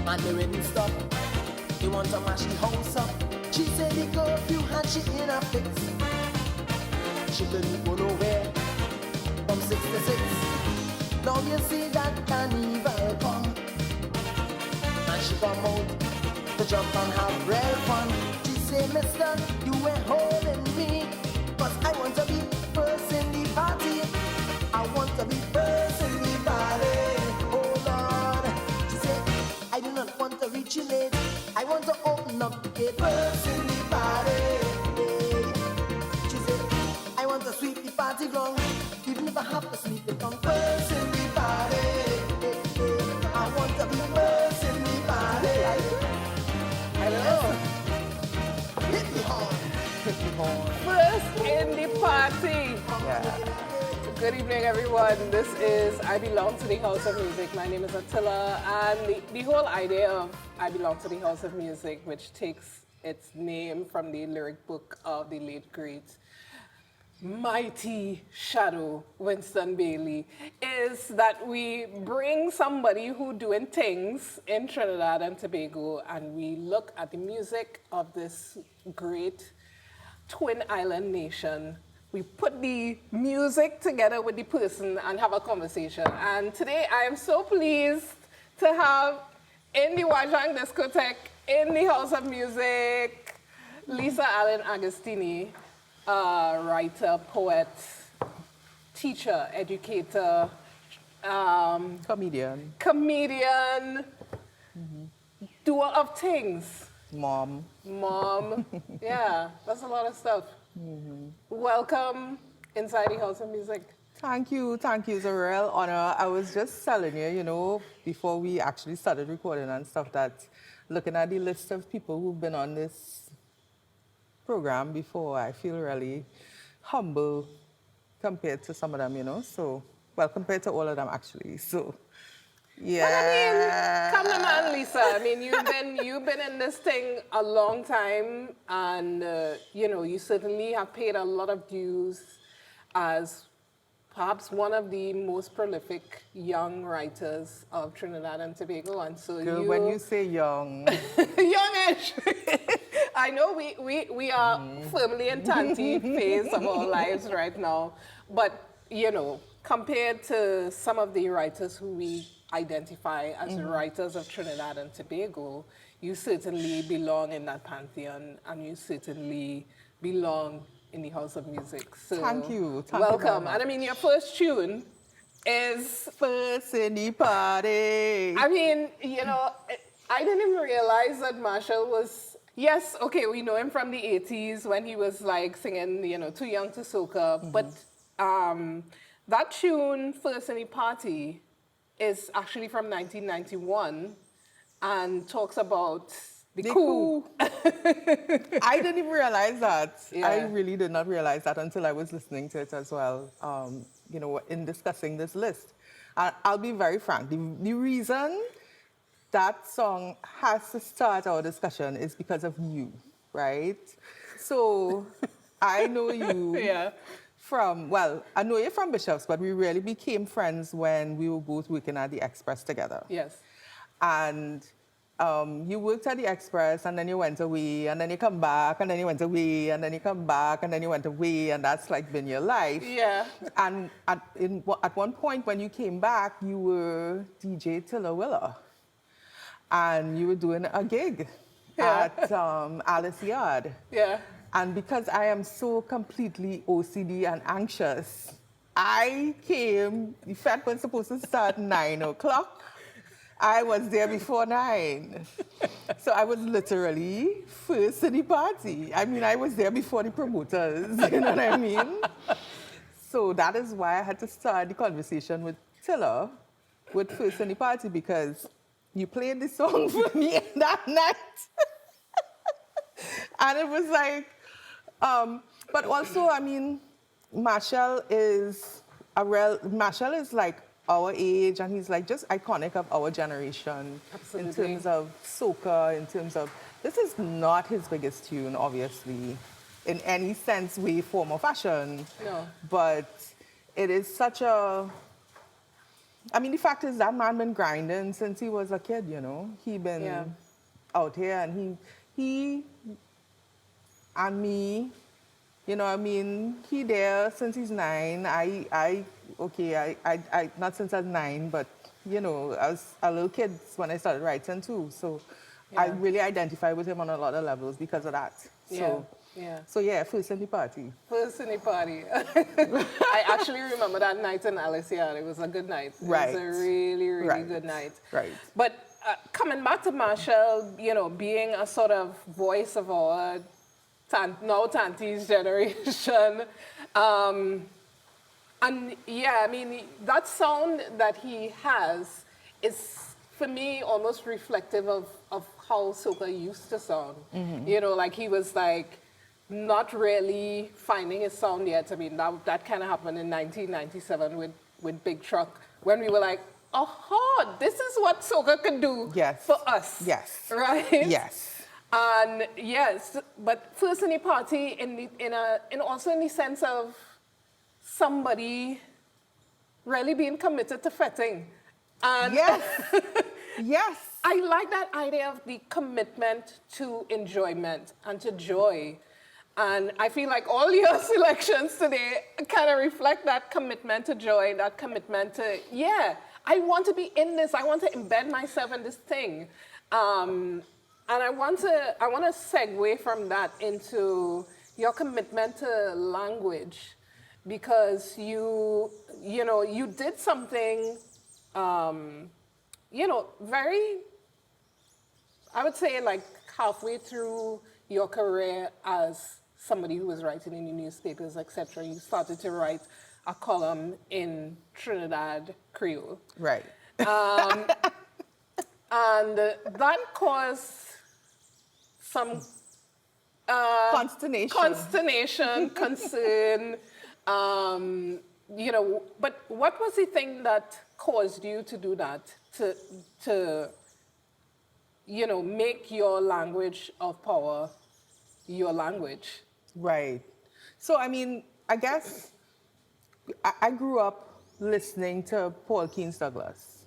and they wouldn't stop. They want to mash the house up. She said the curfew had she in a fix. She couldn't go nowhere from 6 to 6. Now you see that carnival come, and she come out to jump and have real fun. She say, mister, you ain't holding me, 'cause I want to be first in the party. I want to be first in the party. Oh Lord. She said, I do not want to reach you late. I want to open up the gate first in the party. She said, I want to sweep the party ground, even if I have to sweep it from first in the party. I want to be first in the party. Hello. Hit the horn. Hit the horn. First in the party. Yeah. Good evening, everyone. This is I Belong to the House of Music. My name is Attila, and the whole idea of I Belong to the House of Music, which takes its name from the lyric book of the late great mighty shadow Winston Bailey, is that we bring somebody who doing things in Trinidad and Tobago, and we look at the music of this great twin island nation. We put the music together with the person and have a conversation. And today I am so pleased to have in the Wajang Diskotheque, in the House of Music, Lisa Allen-Agostini, writer, poet, teacher, educator, Comedian. Doer of things. Mom. Yeah, that's a lot of stuff. Welcome inside the House of Music. Thank you. It's a real honor. I was just telling you, before we actually started recording and stuff, that looking at the list of people who've been on this program before, I feel really humble compared to some of them, so, well, compared to all of them, actually, so, yeah. But I mean, come on, man, Lisa. I mean, you've been in this thing a long time, and, you certainly have paid a lot of dues as perhaps one of the most prolific young writers of Trinidad and Tobago, and so Girl, when you say young... youngish. I know we are firmly in tanty phase of our lives right now, but, compared to some of the writers who we identify as writers of Trinidad and Tobago, you certainly belong in that pantheon, and you certainly belong in the House of Music. So Thank you. Welcome. And I mean, your first tune is First in the party. I mean, I didn't even realize that Marshall was, yes, okay, we know him from the 80s when he was like singing, Too Young to Soca, but that tune, First in the Party, is actually from 1991 and talks about the coup. I didn't even realize that. Yeah. I really did not realize that until I was listening to it as well, in discussing this list. I'll be very frank. The reason that song has to start our discussion is because of you, right? So I know you I know you're from Bishops, but we really became friends when we were both working at the Express together. Yes. And you worked at the Express, and then you went away, and then you come back, and then you went away, and then you come back, and then you went away, and that's like been your life. Yeah. And at one point when you came back, you were DJ Tilla Willa, and you were doing a gig at Alice Yard. Yeah. And because I am so completely OCD and anxious, I came, the fete was supposed to start 9 o'clock. I was there before 9. So I was literally first in the party. I mean, I was there before the promoters, you know what I mean? So that is why I had to start the conversation with Tilla, with First in the Party, because you played the song for me that night. And it was like, but also, I mean, Marshall is like our age, and he's like just iconic of our generation. Absolutely. In terms of soca, in terms of, this is not his biggest tune, obviously, in any sense, way, form, or fashion. No. But it is such a I mean, the fact is that man been grinding since he was a kid, you know. He been Yeah. out here, and he and me, you know, I mean, he there since he's 9. I not since I was 9, but, you know, I was a little kid when I started writing too. So I Yeah. really identify with him on a lot of levels because of that. So, Yeah. so yeah, first in the party. First in the party. I actually remember that night in Alicia. It was a good night. Right. It was a really, really Right. good night. Right. But coming back to Marshall, you know, being a sort of voice of our now Tanti's generation. And yeah, I mean, that sound that he has is, for me, almost reflective of how soca used to sound. You know, like he was like not really finding his sound yet. I mean, that kind of happened in 1997 with Big Truck, when we were like, oh, this is what soca can do Yes. for us. Yes. Right? Yes. And yes, but first in the party, also in the sense of somebody really being committed to fetting. And Yes. Yes. I like that idea of the commitment to enjoyment and to joy. And I feel like all your selections today kind of reflect that commitment to joy, that commitment to, yeah, I want to be in this. I want to embed myself in this thing. And I want to segue from that into your commitment to language, because you did something, very, I would say, like halfway through your career as somebody who was writing in the newspapers, etc. You started to write a column in Trinidad Creole. Right. And that caused some consternation, concern, but what was the thing that caused you to do that, to make your language of power your language? Right. So, I mean, I guess I grew up listening to Paul Keynes Douglas,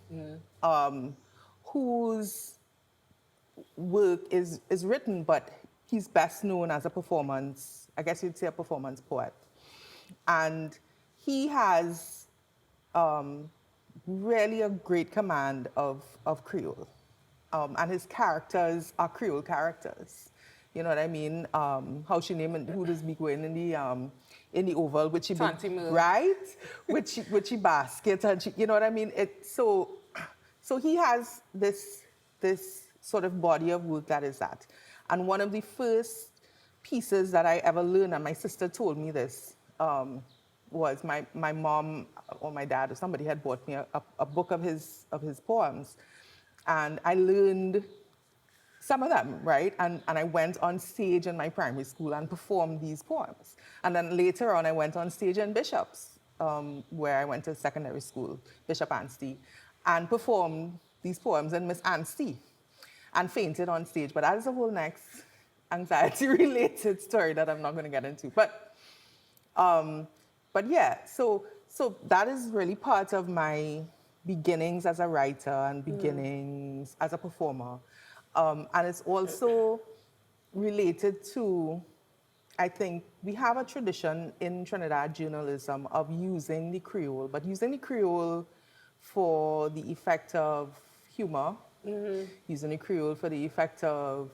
whose work is written, but he's best known as a performance, I guess you'd say a performance poet. And he has really a great command of Creole. And his characters are Creole characters. You know what I mean? How she named, who does me go in the oval, which she right, which she basket, and she, you know what I mean? So he has this sort of body of work that is that. And one of the first pieces that I ever learned, and my sister told me this, was my mom or my dad or somebody had bought me a book of his poems, and I learned some of them, right? And I went on stage in my primary school and performed these poems. And then later on, I went on stage in Bishop's, where I went to secondary school, Bishop Anstey, and performed these poems in Miss Anstey, and fainted on stage. But that is a whole next anxiety-related story that I'm not going to get into. But yeah, so that is really part of my beginnings as a writer and beginnings as a performer. And it's also related to, I think, we have a tradition in Trinidad journalism of using the Creole, but using the Creole for the effect of humor, using the Creole for the effect of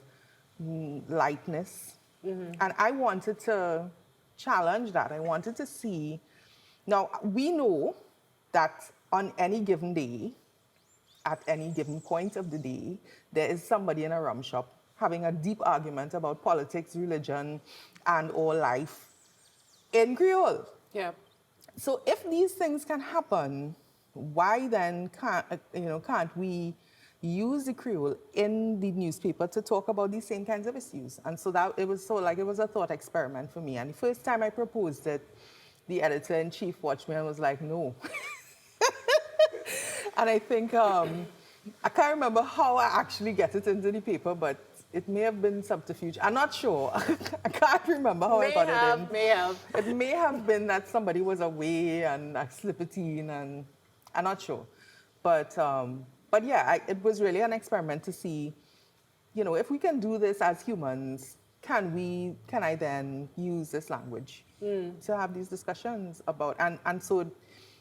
lightness. And I wanted to challenge that. I wanted to see, now we know that on any given day, at any given point of the day, there is somebody in a rum shop having a deep argument about politics, religion, and or life in Creole. Yeah. So if these things can happen, why then can't we use the Creole in the newspaper to talk about these same kinds of issues? And so it was a thought experiment for me. And the first time I proposed it, the editor-in-chief watched me and was like, no. And I think, I can't remember how I actually get it into the paper, but it may have been subterfuge. I'm not sure. I can't remember how I got it in. May have. It may have been that somebody was away and I slipped it in, and I'm not sure. But yeah, it was really an experiment to see, if we can do this as humans, can I then use this language to have these discussions about, and so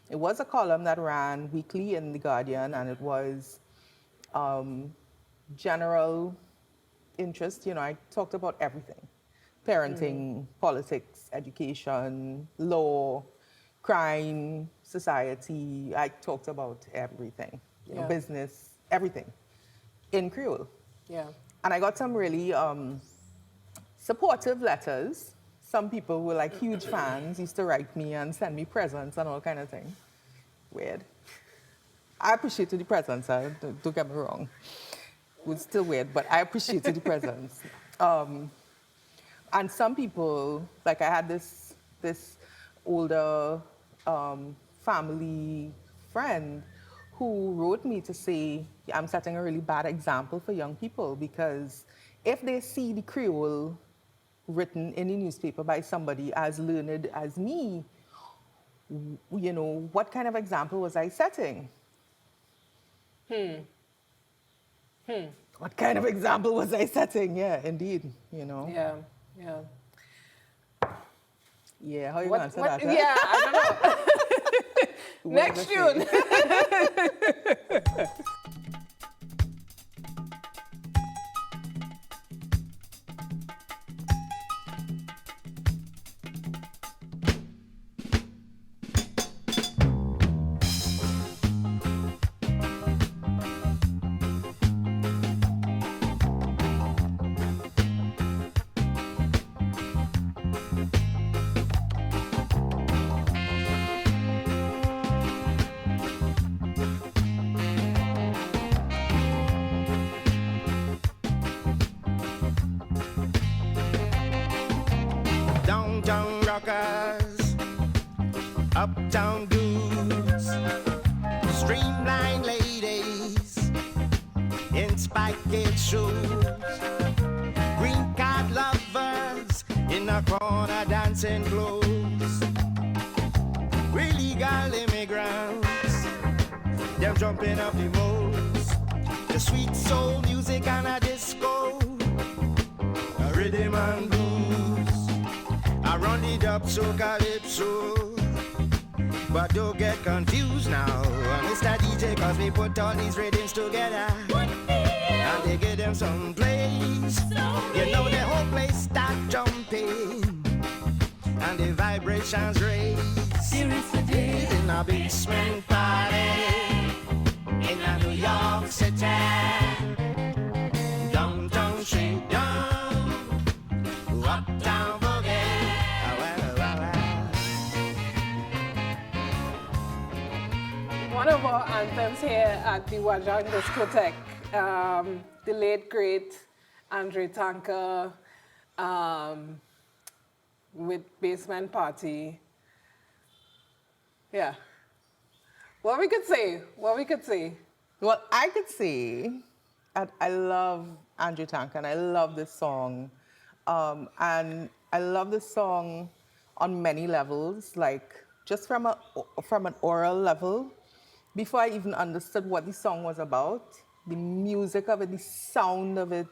it was a column that ran weekly in The Guardian, and it was general interest. I talked about everything: parenting, politics, education, law, crime, society. I talked about everything, Yeah. business, everything in Creole. Yeah. And I got some really supportive letters. Some people were like huge fans, used to write me and send me presents and all kind of things. Weird. I appreciated the presents, don't get me wrong. It was still weird, but I appreciated the presents. And some people, like I had this older family friend who wrote me to say, I'm setting a really bad example for young people, because if they see the Creole written in the newspaper by somebody as learned as me, what kind of example was I setting? What kind of example was I setting? Yeah, indeed, Yeah. Yeah. Yeah, how you going to answer that? Huh? Yeah, I don't know. Next June. Downtown rockers, uptown dudes, streamline ladies in spiked shoes, green card lovers in the corner dancing clothes, illegal immigrants, them jumping up the most, the sweet soul music and a disco, a rhythm and blues. I run it up so calypso, but don't get confused now, Mr. DJ, cause we put all these rhythms together and they give them some place. You know the whole place start jumping and the vibrations raise. Here is the day In a basement party in a New York City, downtown straight down, uptown boogie. One of our anthems here at the Wajang Diskotheque, the late great Andre Tanker with Basement Party. Yeah. What we could say? Well, I could say I love Andrew Tank and I love this song. And I love this song on many levels, like just from an oral level. Before I even understood what the song was about, the music of it, the sound of it,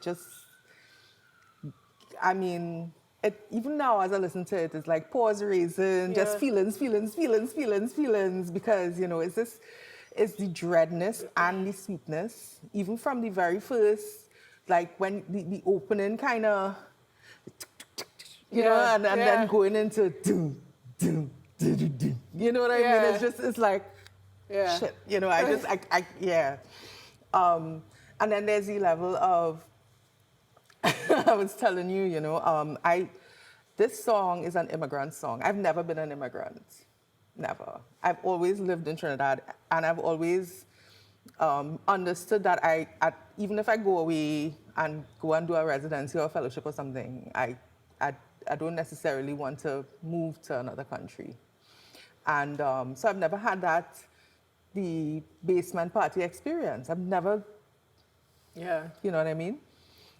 even now as I listen to it, it's like pause raising, just feelings, because, it's the dreadness and the sweetness, even from the very first, like when the opening kind of, and then going into, you know what I mean? It's like, shit, and then there's the level of, I was telling you, this song is an immigrant song. I've never been an immigrant, never. I've always lived in Trinidad, and I've always understood that even if I go away and go and do a residency or a fellowship or something, I don't necessarily want to move to another country. And so I've never had the basement party experience. I've never, you know what I mean?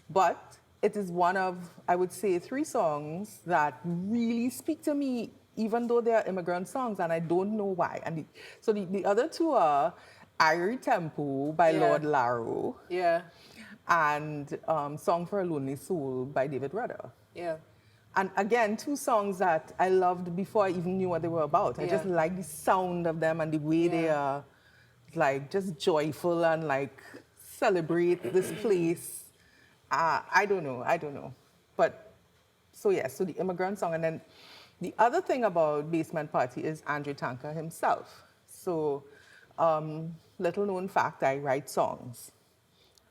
But it is one of, I would say, 3 songs that really speak to me, even though they are immigrant songs, and I don't know why. And so the other 2 are Irie Tempo by Yeah. Lord Laro, Yeah. and Song for a Lonely Soul by David Rudder. Yeah. And again, two songs that I loved before I even knew what they were about. I just Yeah. like the sound of them and the way they Yeah. are like just joyful and like celebrate this place. I don't know. But so yeah, so the immigrant song. And then the other thing about Basement Party is Andre Tanker himself. So little known fact, I write songs.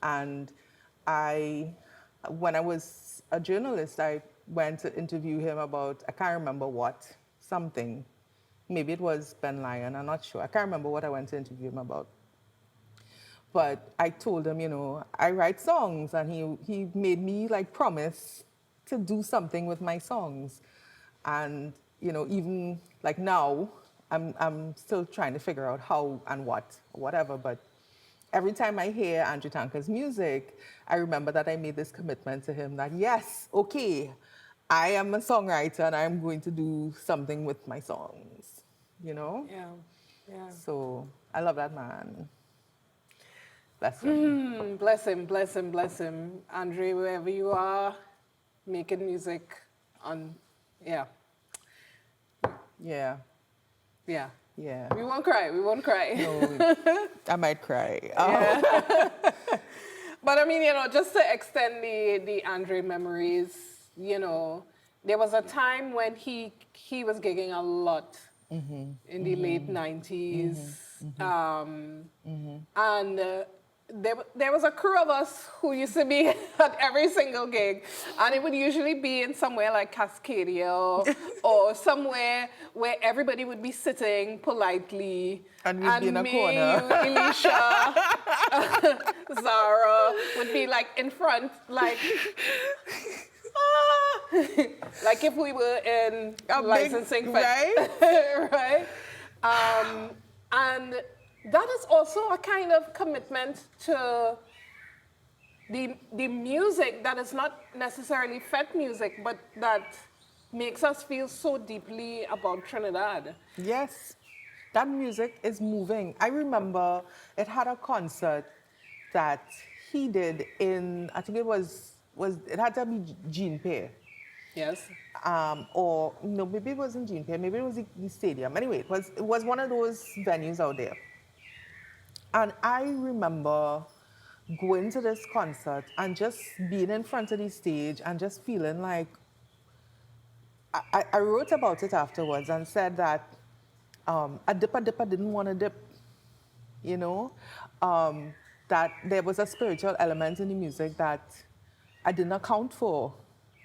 And when I was a journalist, I went to interview him about, I can't remember what, something. Maybe it was Ben Lyon, I'm not sure. I can't remember what I went to interview him about. But I told him, I write songs, and he made me like promise to do something with my songs. And, even like now, I'm still trying to figure out how and what, whatever, but every time I hear Andrew Tanker's music, I remember that I made this commitment to him that, yes, okay, I am a songwriter and I'm going to do something with my songs, Yeah. Yeah. So I love that man. Bless him. Bless him, bless him, bless him. Andre, wherever you are, making music yeah. Yeah, Yeah. yeah. We won't cry, we won't cry. No, I might cry. But I mean, just to extend the Andre memories, there was a time when he was gigging a lot in the late 90s. And there was a crew of us who used to be at every single gig, and it would usually be in somewhere like Cascadia or somewhere where everybody would be sitting politely. And we'd be in a me, corner. you, Elisha, Zara would be like in front, like like if we were in A licensing big, fest, right? And that is also a kind of commitment to the music that is not necessarily Fet music, but that makes us feel so deeply about Trinidad. Yes, that music is moving. I remember it had a concert that he did in, I think it had to be Jean Pierre. Yes. Or no, maybe it wasn't Jean Pierre, maybe it was the stadium. Anyway, it was one of those venues out there. And I remember going to this concert and just being in front of the stage and just feeling like, I wrote about it afterwards and said that a dipper didn't want to dip, that there was a spiritual element in the music that I didn't account for,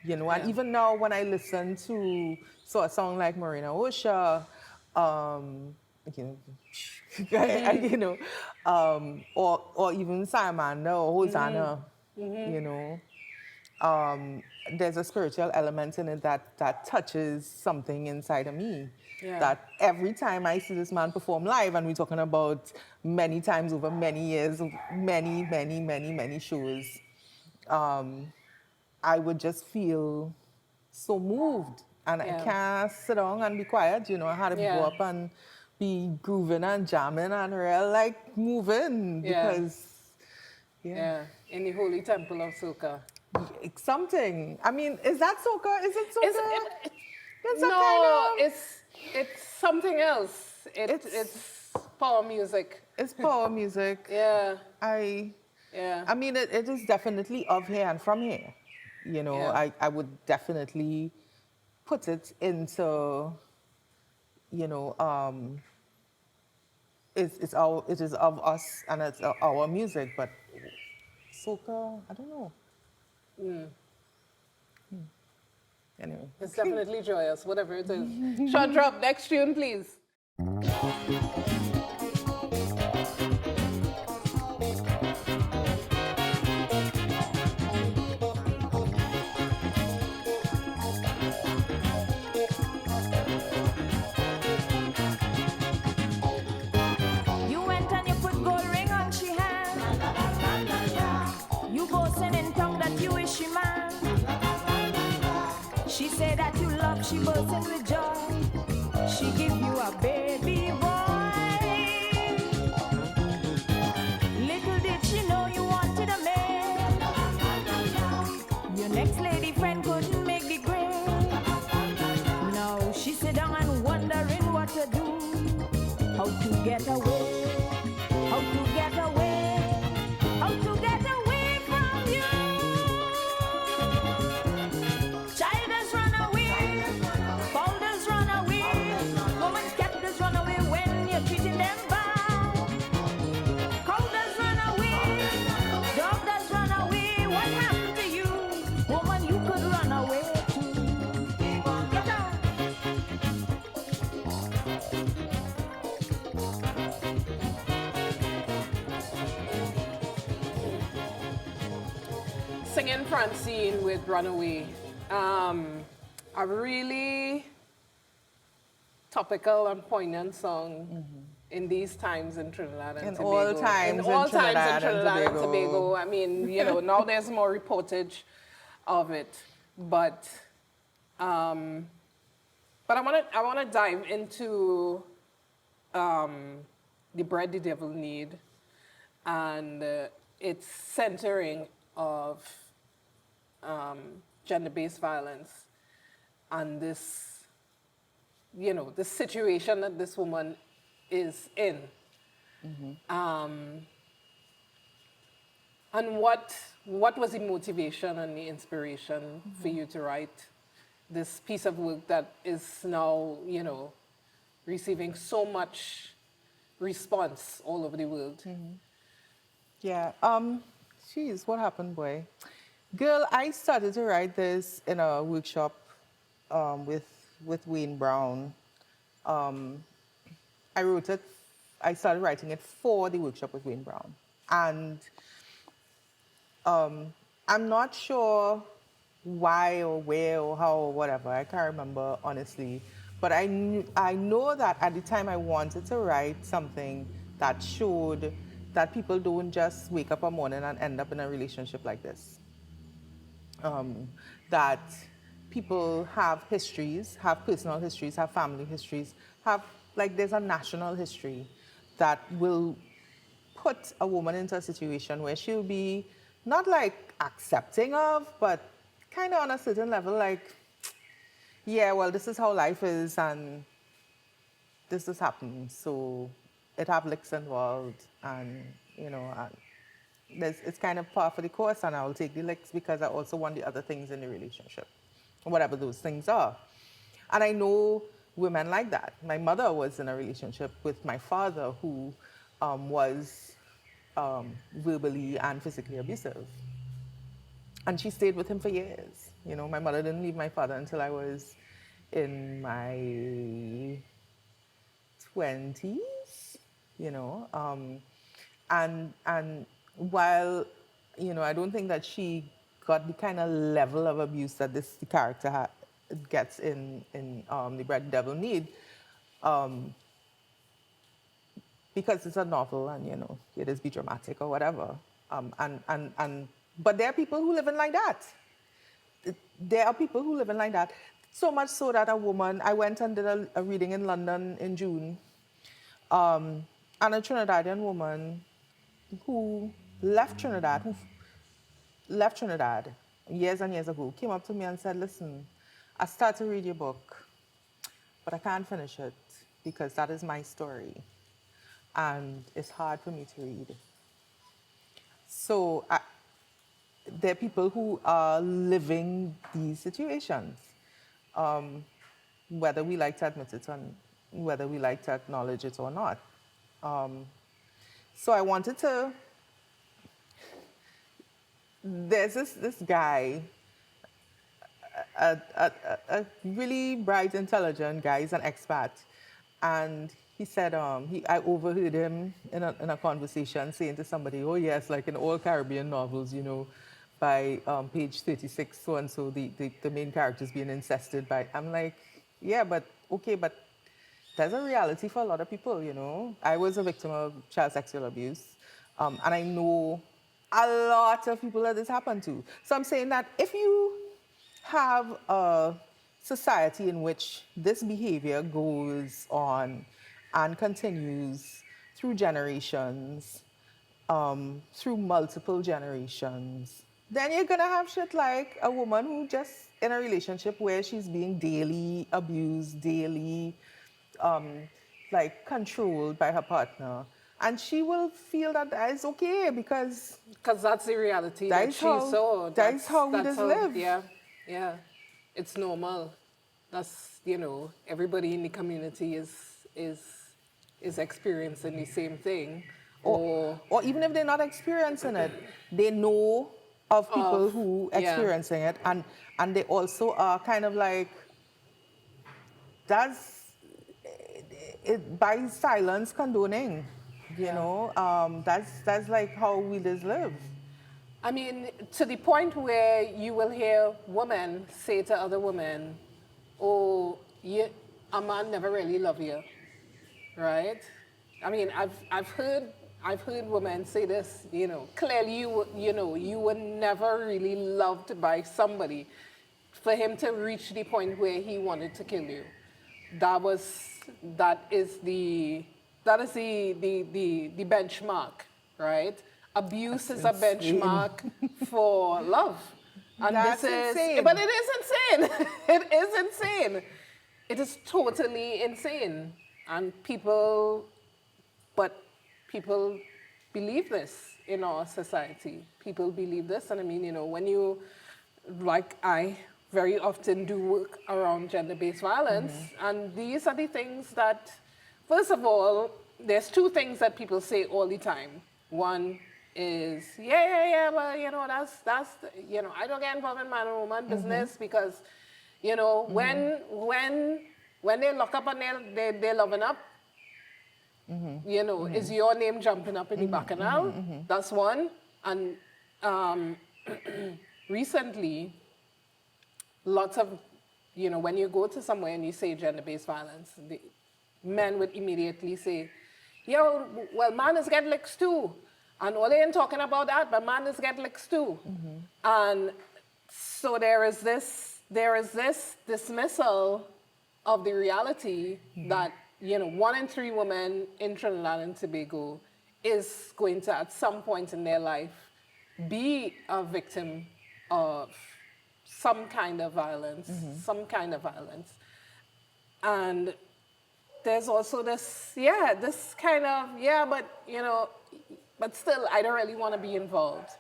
and even now when I listen to a song like Marina Osha, or even Simon or Hosanna, there's a spiritual element in it that touches something inside of me. Yeah. That every time I see this man perform live, and we're talking about many times over many years, many shows, I would just feel so moved. And I can't sit down and be quiet, I had to go up and be grooving and jamming and real like moving because in the holy temple of Soca. Something. I mean, is that soca? Is it soca? It's a no, kind of, it's something else. It's power music. It's power music. Yeah. I mean, it is definitely of here and from here. I would definitely put it into, it is of us and it's our music, but soca, I don't know. Anyway. It's definitely joyous, whatever it is. Short drop, next tune, please. You went and you put gold ring on she hand. You boasting in tongue that you is she man. She said that you love, she boasting with joy. She give you a baby boy. singing Francine with Runaway. A really topical and poignant song in these times in Trinidad and Tobago. All times in all in times in Trinidad Trinidad and and Tobago. I mean, you know, now there's more reportage of it, but I want to dive into the bread the devil need and its centering of gender-based violence and this, you know, the situation that this woman is in. And what was the motivation and the inspiration for you to write this piece of work that is now, you know, receiving so much response all over the world? Yeah. Geez, what happened, boy? Girl, I started to write this in a workshop with Wayne Brown. I started writing it for the workshop with Wayne Brown. And I'm not sure why or where or how or whatever. I can't remember, honestly. But I know that at the time I wanted to write something that showed that people don't just wake up a morning and end up in a relationship like this. That people have histories, have personal histories, have family histories, there's a national history that will put a woman into a situation where she'll be not like accepting of, but kind of on a certain level like, yeah, well, this is how life is and this is happening. So it have licks involved and, you know, it's kind of par for the course and I will take the licks because I also want the other things in the relationship, whatever those things are. And I know women like that. My mother was in a relationship with my father who was verbally and physically abusive. And she stayed with him for years. You know, my mother didn't leave my father until I was in my 20s, you know. And while, you know, I don't think that she got the kind of level of abuse that the character gets in The Bread the Devil Need, because it's a novel and, you know, it is be dramatic or whatever. But there are people who live in like that. There are people who live in like that. So much so that a woman, I went and did a reading in London in June, and a Trinidadian woman who left Trinidad years and years ago, came up to me and said, listen, I started to read your book, but I can't finish it because that is my story. And it's hard for me to read. So there are people who are living these situations, whether we like to admit it or whether we like to acknowledge it or not. So I wanted to, there's this guy, a really bright, intelligent guy, he's an expat, and he said, I overheard him in a conversation saying to somebody, oh yes, like in all Caribbean novels, you know, by page 36, so-and-so, the main character's being incested by, I'm like, yeah, but okay, but there's a reality for a lot of people, you know. I was a victim of child sexual abuse, and I know a lot of people that this happened to. So I'm saying that if you have a society in which this behavior goes on and continues through generations, through multiple generations, then you're gonna have shit like a woman who just in a relationship where she's being daily abused, daily like controlled by her partner. And she will feel that that is okay because that's the reality that she saw. That's how we just live. Yeah, yeah. It's normal. That's, you know, everybody in the community is experiencing the same thing. Or even if they're not experiencing it, they know of people who experiencing it, and they also are kind of like, that's it by silence condoning, you know. That's like how we just live. I mean, to the point where you will hear women say to other women, "Oh, a man never really love you," right? I mean, I've heard women say this. You know, clearly you were never really loved by somebody for him to reach the point where he wanted to kill you. That was that is the the benchmark, right? Abuse is a insane. benchmark for love. And That's this is insane. but it is insane. It is insane. It is totally insane. And people believe this in our society. People believe this, and I mean, when you, like I very often do work around gender-based violence, and these are the things that, first of all, there's two things that people say all the time. One is, well, that's I don't get involved in man and woman business because, when they lock up and they're loving up, is your name jumping up in the bacchanal? That's one. And recently, lots of, when you go to somewhere and you say gender-based violence, the men would immediately say, yeah, well, man is get licks too. And all they ain't talking about that, but man is get licks too. And so there is this dismissal of the reality that, 1 in 3 women in Trinidad and Tobago is going to, at some point in their life, be a victim of some kind of violence, And there's also this kind of, but still, I don't really want to be involved.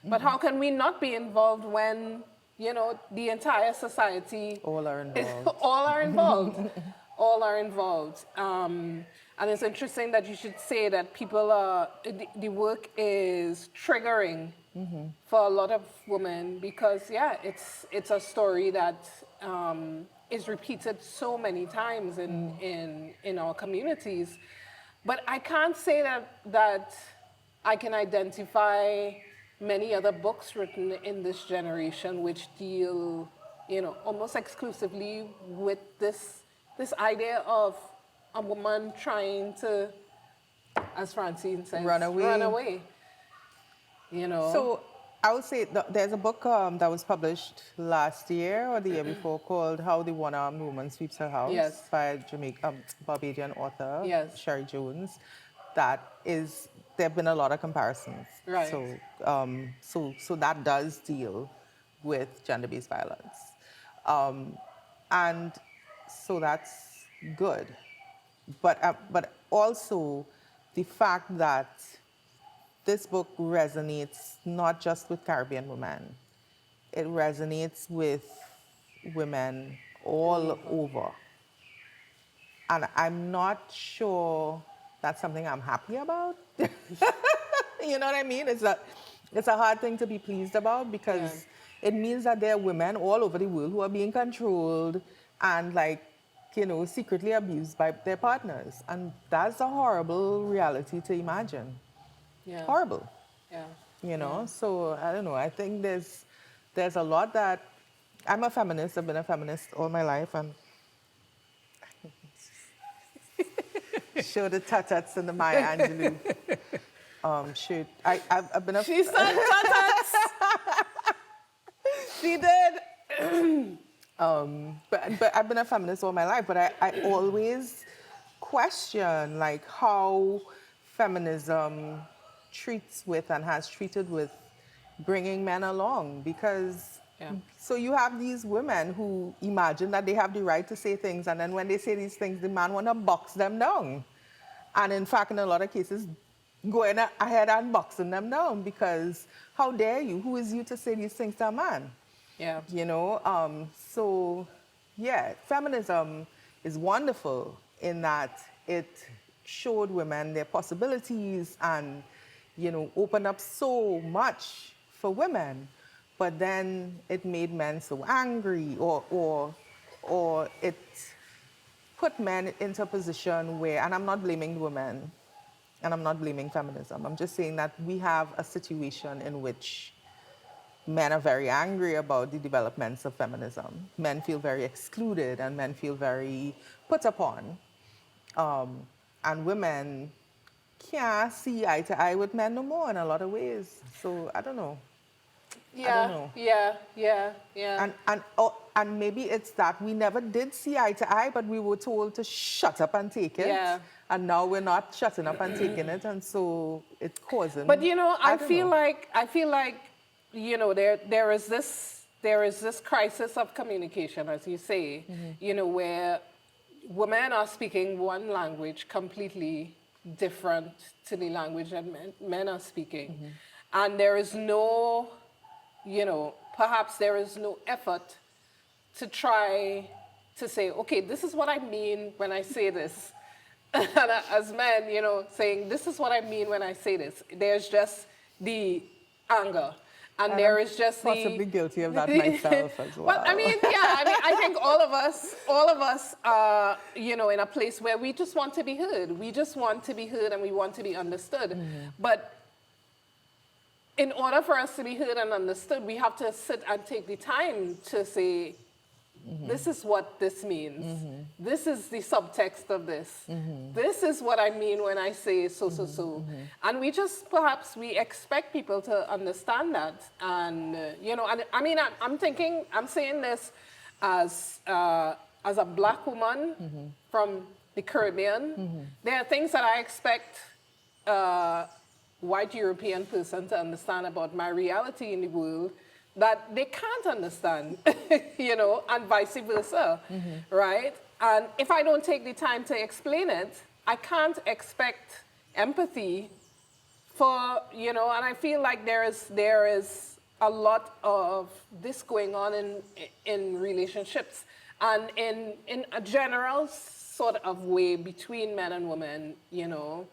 But how can we not be involved when, the entire society... All are involved. all are involved. All are involved. And it's interesting that you should say that people the work is triggering for a lot of women because, it's a story that is repeated so many times in our communities. But I can't say that I can identify many other books written in this generation which deal, almost exclusively with this idea of a woman trying to, as Francine says, run away. So I would say there's a book that was published last year or the year before called How the One-Armed Woman Sweeps Her House by Barbadian author Sherry Jones. There have been a lot of comparisons. Right. So that does deal with gender-based violence. And so that's good. But also the fact that this book resonates not just with Caribbean women. It resonates with women all over. And I'm not sure that's something I'm happy about. You know what I mean? It's a hard thing to be pleased about because it means that there are women all over the world who are being controlled and secretly abused by their partners. And that's a horrible reality to imagine. Yeah. Horrible. Yeah. So I don't know. I think there's a lot that I'm a feminist. I've been a feminist all my life, and show the tatats and the Maya Angelou shirt. I've been a. She said tatats. She did. But I've been a feminist all my life. But I always question how feminism treats with and has treated with bringing men along because so you have these women who imagine that they have the right to say things, and then when they say these things the man want to box them down, and in fact in a lot of cases going ahead and boxing them down because how dare you, who is you to say these things to a man? Feminism is wonderful in that it showed women their possibilities and opened up so much for women, but then it made men so angry or it put men into a position where, and I'm not blaming women and I'm not blaming feminism, I'm just saying that we have a situation in which men are very angry about the developments of feminism. Men feel very excluded and men feel very put upon. And women can't see eye to eye with men no more in a lot of ways. So I don't know. I don't know. Yeah. And maybe it's that we never did see eye to eye, but we were told to shut up and take it. Yeah. And now we're not shutting up and taking it, and so it's causing. But you know, I don't feel know. like, you know, there is this crisis of communication, as you say, you know, where women are speaking one language completely different to the language that men are speaking. And there is no, you know, perhaps there is no effort to try to say, okay, this is what I mean when I say this. And as men, you know, saying, this is what I mean when I say this. There's just the anger. And there is just possibly guilty of that myself as well. Well, I mean, yeah, I mean, I think all of us are, you know, in a place where we just want to be heard. We just want to be heard and we want to be understood. But in order for us to be heard and understood, we have to sit and take the time to say, this is what this means. This is the subtext of this. This is what I mean when I say so. And we just, perhaps we expect people to understand that. And, you know, and I mean, I'm saying this as a black woman from the Caribbean. There are things that I expect white European person to understand about my reality in the world that they can't understand, you know, and vice versa, right? And if I don't take the time to explain it, I can't expect empathy for, you know, and I feel like there is a lot of this going on in relationships and in a general sort of way between men and women, you know.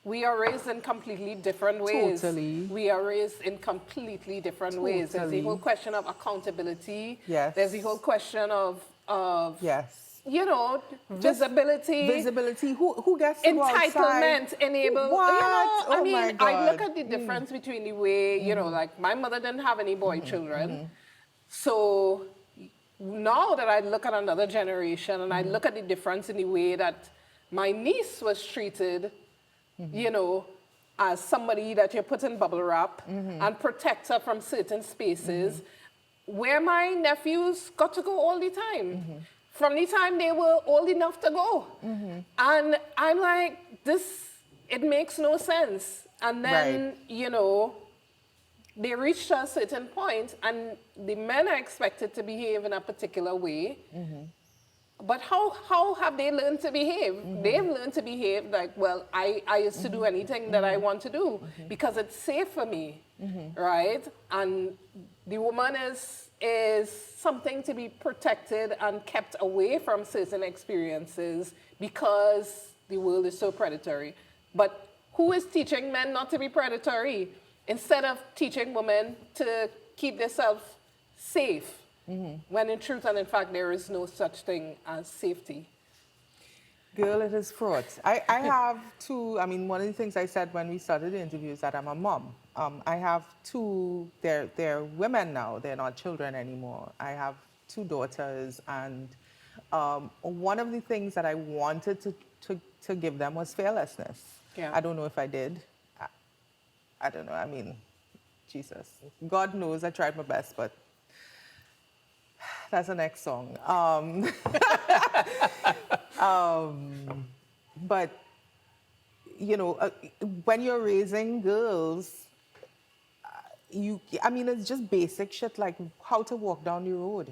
We are raised in completely different ways. Totally. We are raised in completely different ways. There's the whole question of accountability. Yes. There's the whole question of yes, you know, visibility. Visibility. Who gets to go outside? Entitlement, enable. What? You know, Oh I mean, my I look God. at the difference between the way, you know, like my mother didn't have any boy children. So now that I look at another generation and I look at the difference in the way that my niece was treated, you know, as somebody that you put in bubble wrap and protect her from certain spaces, where my nephews got to go all the time. From the time they were old enough to go. And I'm like, it makes no sense. And then, you know, they reached a certain point and the men are expected to behave in a particular way. But how have they learned to behave? They've learned to behave like, well, I used to do anything that I want to do because it's safe for me, right? And the woman is something to be protected and kept away from certain experiences because the world is so predatory. But who is teaching men not to be predatory instead of teaching women to keep themselves safe? When in truth and in fact, there is no such thing as safety. Girl, it is fraught. I have two, I mean, one of the things I said when we started the interview is that I'm a mom. I have two, they're women now, they're not children anymore. I have two daughters, and one of the things that I wanted to give them was fearlessness. Yeah. I don't know if I did. I don't know, I mean, Jesus. God knows I tried my best, but that's the next song. But, you know, when you're raising girls, I mean, it's just basic shit like how to walk down the road.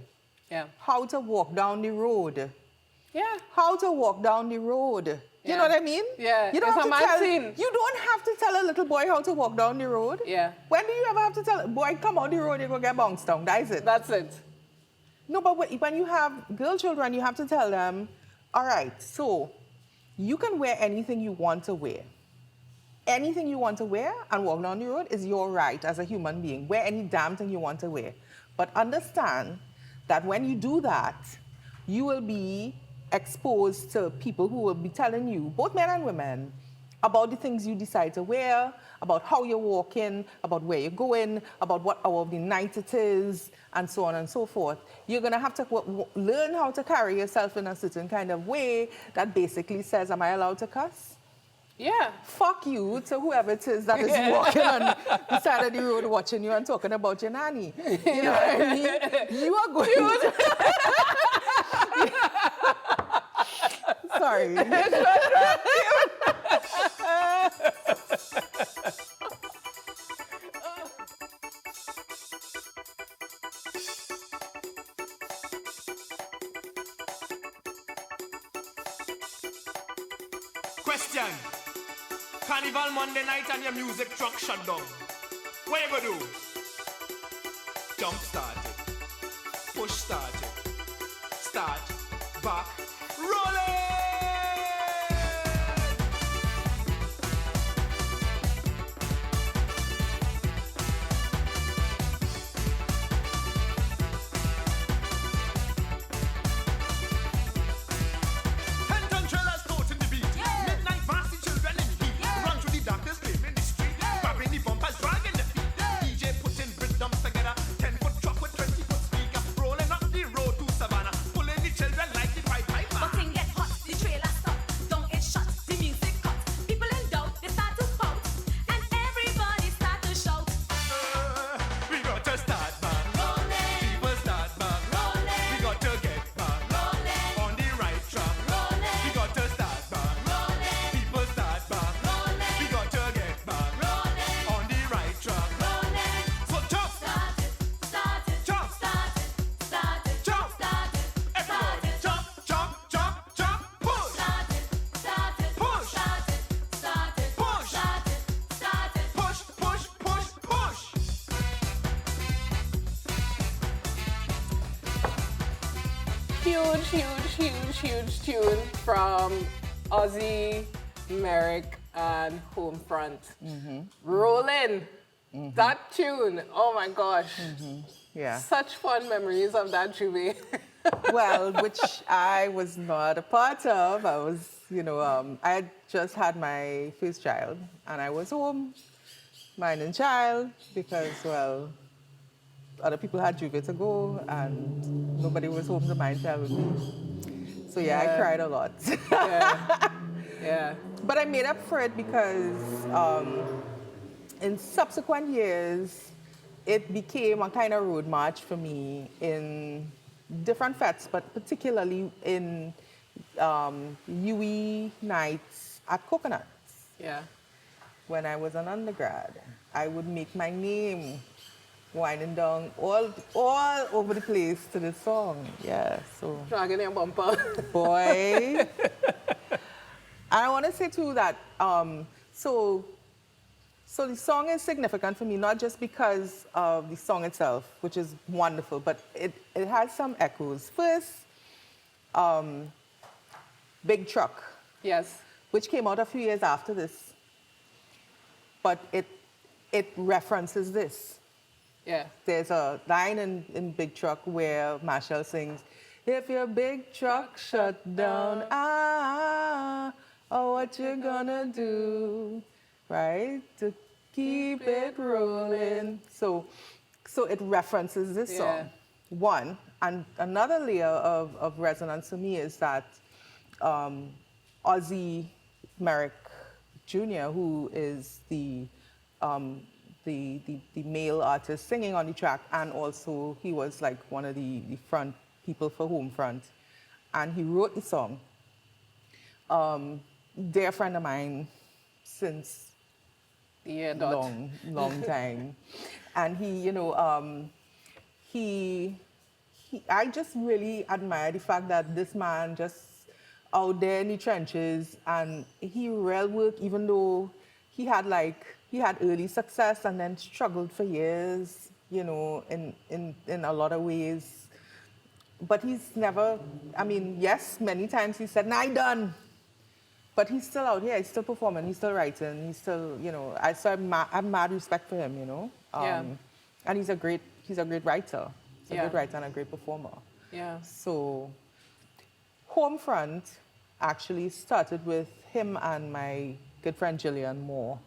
Yeah. How to walk down the road. Yeah. How to walk down the road. You know what I mean? Yeah. You don't have to You don't have to tell a little boy how to walk down the road. Yeah. When do you ever have to tell a boy, come on the road, you go get bounced down? That is it. That's it. No, but when you have girl children, you have to tell them, all right, so you can wear anything you want to wear. Anything you want to wear and walk down the road is your right as a human being. Wear any damn thing you want to wear. But understand that when you do that, you will be exposed to people who will be telling you, both men and women, about the things you decide to wear, about how you're walking, about where you're going, about what hour of the night it is, and so on and so forth. You're going to have to learn how to carry yourself in a certain kind of way that basically says, am I allowed to cuss? Yeah. Fuck you to whoever it is that is walking on the side of the road watching you and talking about your nanny. You know what I mean? You are going to... Sorry. Question. Carnival Monday night and your music truck shut down. What you gonna do? Jump start it. Push start it. Start. Back. Roll it! Huge tune from Ozzy, Merrick, and Homefront. Rollin'. That tune, oh my gosh. Yeah. Such fun memories of that Juve. Well, which I was not a part of. I was, I had just had my first child, and I was home minding child because, well, other people had Juve to go, and nobody was home to mind child with me. So yeah, I cried a lot. Yeah. But I made up for it because in subsequent years, it became a kind of road march for me in different fests, but particularly in UE nights at Coconuts. Yeah. When I was an undergrad, I would make my name winding down all over the place to this song. Yeah, so. Dragging your bumper. Boy. And I want to say too that, so the song is significant for me, not just because of the song itself, which is wonderful, but it has some echoes. First, Big Truck. Yes. Which came out a few years after this. But it references this. Yeah. There's a line in Big Truck where Marshall sings, if your big truck shut down, oh, what you gonna do, right? To keep it rolling. So it references this song, one. And another layer of resonance to me is that Ozzy Merrick Jr., who is the male artist singing on the track, and also he was like one of the front people for Homefront, and he wrote the song. Dear friend of mine since long time, and he I just really admire the fact that this man just out there in the trenches, and he real work, even though he had early success and then struggled for years, in a lot of ways. But he's never, yes, many times he said, I done. But he's still out here, he's still performing, he's still writing, he's still, I have mad respect for him, And he's a great writer. He's a good writer and a great performer. Yeah. So Homefront actually started with him and my good friend Jillian Moore.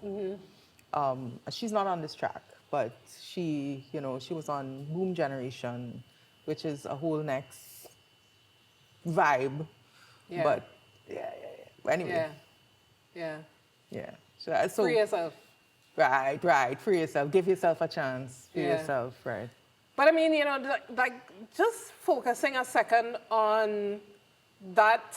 She's not on this track, but she, you know, she was on Boom Generation, which is a whole next vibe. Yeah. But yeah. Anyway, Yeah. So Free yourself. right. Free yourself. Give yourself a chance. Free Yeah. yourself. Right. But I mean, you know, like just focusing a second on that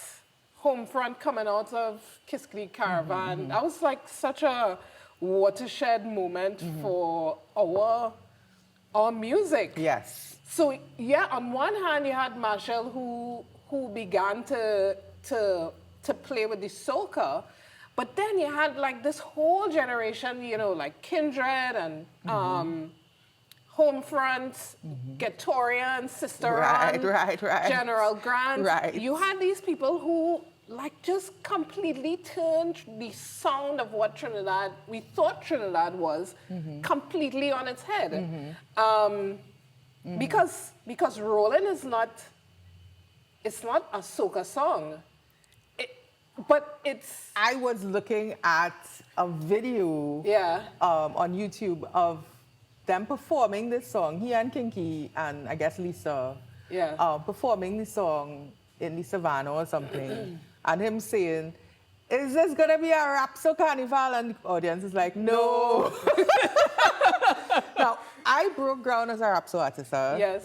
home front coming out of Kiskli Caravan, that was like such a watershed moment for our music. Yes. So yeah, on one hand you had Marshall who began to play with the soca, but then you had like this whole generation, you know, like Kindred and Homefront, Gatorian, Sister Right. General Grant. Right. You had these people who like just completely turned the sound of what Trinidad, we thought Trinidad was, completely on its head. Because Rollin' is not, it's not a soca song, but it's... I was looking at a video on YouTube of them performing this song, he and Kinky and I guess Lisa, performing the song in the savannah or something, and him saying, "Is this gonna be a Rapso carnival?" And the audience is like, "No." Now, I broke ground as a Rapso artist, Yes.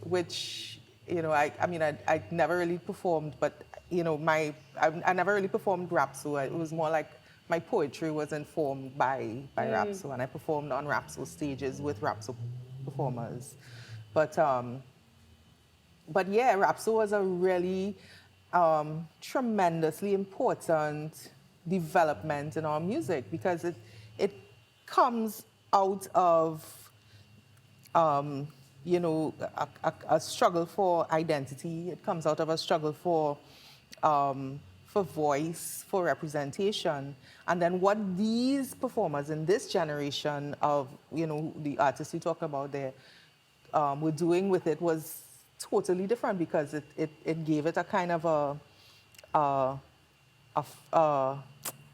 which, you know, I never really performed, but, you know, I never really performed Rapso. It was more like my poetry was informed by Rapso, and I performed on Rapso stages with Rapso performers. But yeah, Rapso was a really tremendously important development in our music because it comes out of you know, a struggle for identity. It comes out of a struggle for voice, for representation. And then what these performers in this generation of, you know, the artists you talk about there, were doing with it was totally different because it gave it a kind of a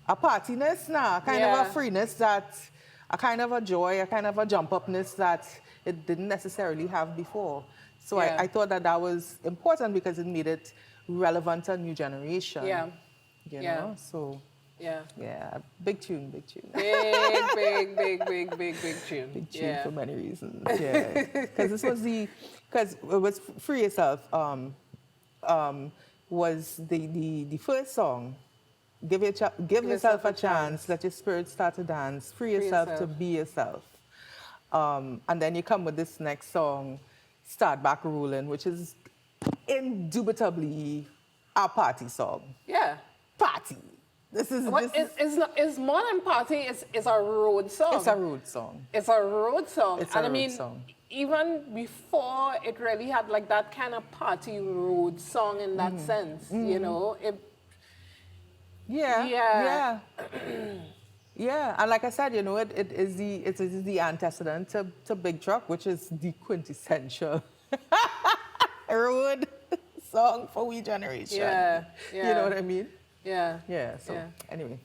partiness now, a kind of a freeness that, a kind of a joy, a kind of a jump-upness that it didn't necessarily have before. So I thought that was important because it made it relevant to a new generation. You know, so big tune. Big tune. Big tune for many reasons. Yeah, because because it was Free Yourself was the first song. Give yourself a chance. Let your spirit start to dance. Free yourself to be yourself. And then you come with this next song, Start Back Rolling, which is indubitably a party song. Yeah. Party. This is it's more than party. It's a road song. It's a road song. It's a road song. It's a road song. Even before it really had like that kind of party road song in that sense, you know. Yeah, and like I said, you know, it is the antecedent to Big Truck, which is the quintessential road song for we generation. Yeah. You know what I mean? Yeah. So anyway.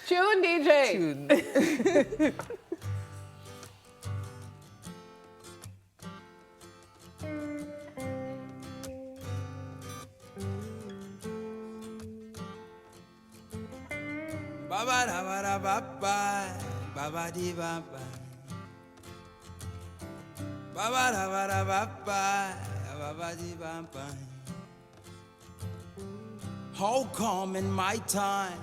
Tune, DJ. Tune. Baba da ba da ba ba, baba di ba ba. Baba da ba da ba ba, baba di ba ba. How come in my time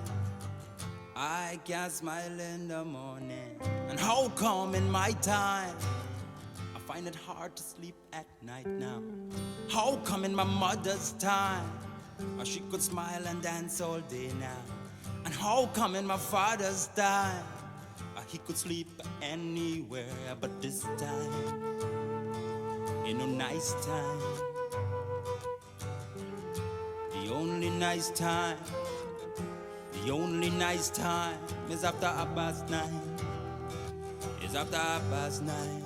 I can't smile in the morning? And how come in my time I find it hard to sleep at night now? How come in my mother's time she could smile and dance all day now? And how come in my father's time he could sleep anywhere, but this time ain't no nice time. The only nice time is after 9:30. Is after 9:30.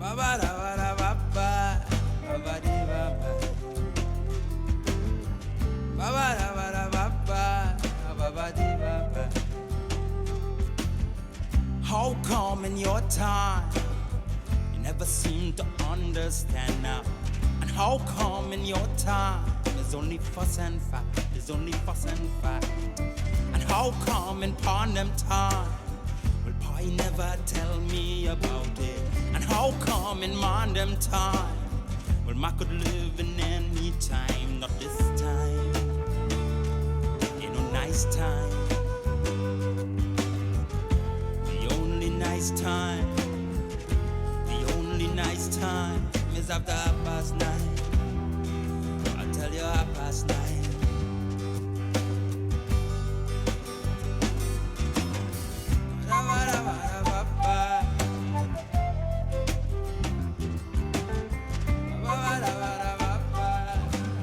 Ba ba da ba da ba ba, ba ba di ba ba. How come in your time you never seem to understand now? And how come in your time there's only fuss and fight, there's only fuss and fight? And how come in pandem time, well, Pa never tell me about it? And how come in mandem time, well, Ma could live in any time, not this time, you know, nice time. The only nice time, the only nice time is after 9:30. I tell you 9:30.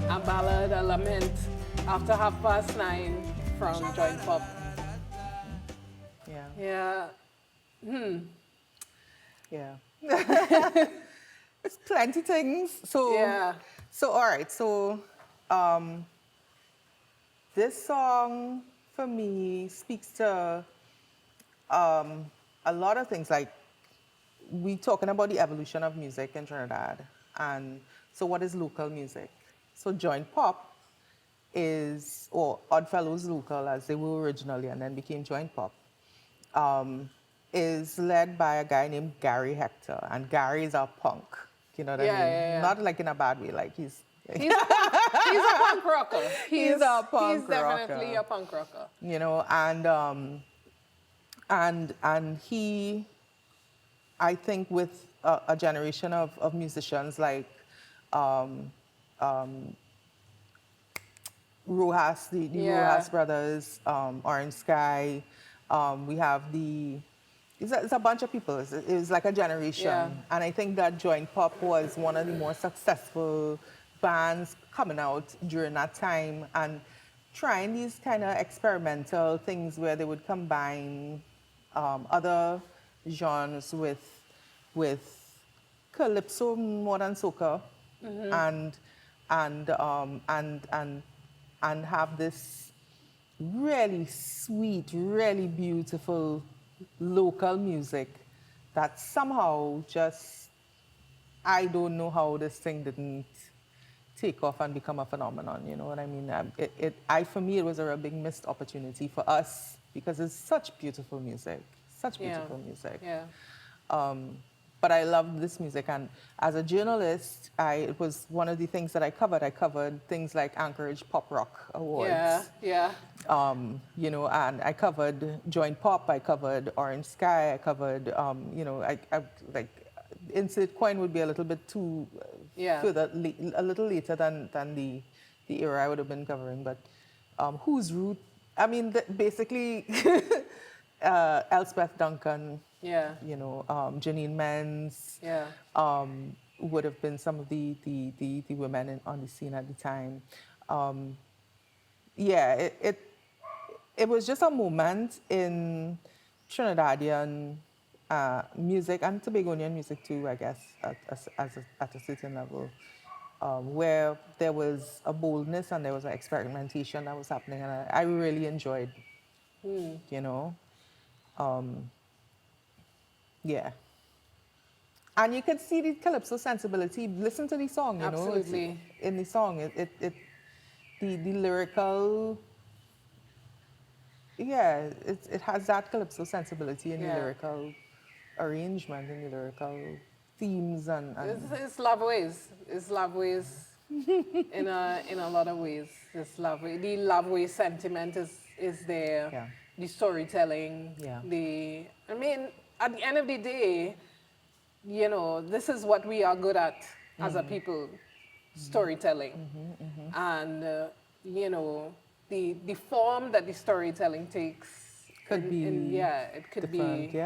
A ballad, a lament after 9:30 from Joint Pop. Yeah. Yeah. Yeah. It's plenty things. So, Yeah. So all right. So, this song for me speaks to a lot of things. Like, we talking about the evolution of music in Trinidad, and so what is local music? So joint pop is, or Oddfellows local as they were originally, and then became joint pop. Is led by a guy named Gary Hector, and Gary is a punk. You know what I mean? Yeah. Not like in a bad way. Like He's a punk rocker. He's a punk He's definitely rocker. a punk rocker. You know, and he, I think, with a generation of musicians like Rojas, the Rojas brothers, Orange Sky. We have it's a bunch of people. It was like a generation. Yeah. And I think that joint pop was one of the more successful bands coming out during that time and trying these kind of experimental things where they would combine other genres with calypso more than soca, and have this really sweet, really beautiful local music that somehow just, I don't know how this thing didn't take off and become a phenomenon, you know what I mean? For me, it was a real big missed opportunity for us because it's such beautiful music, such beautiful music. Yeah. But I loved this music, and as a journalist, it was one of the things that I covered. I covered things like Anchorage Pop Rock Awards. Yeah. You know, and I covered joint pop. I covered Orange Sky. I covered, you know, I like Insert Coin would be a little bit too further, a little later than the era I would have been covering. But Whose Root? I mean, basically, Elspeth Duncan. Yeah. You know, Janine Menz. Yeah. Would have been some of the women on the scene at the time. It was just a moment in Trinidadian music and Tobagonian music too, I guess, at a certain level, where there was a boldness and there was an experimentation that was happening, and I really enjoyed, you know. Yeah. And you could see the calypso sensibility. Listen to the song, you know. Absolutely. In the song, the lyrical, it has that calypso sensibility in the lyrical arrangement, in the lyrical themes, and It's love ways. It's love ways in a lot of ways. It's love way. The love way sentiment is there. Yeah. The storytelling. Yeah. I mean, at the end of the day, you know, this is what we are good at as a people, storytelling. And, you know, the form that the storytelling takes could be it could different, be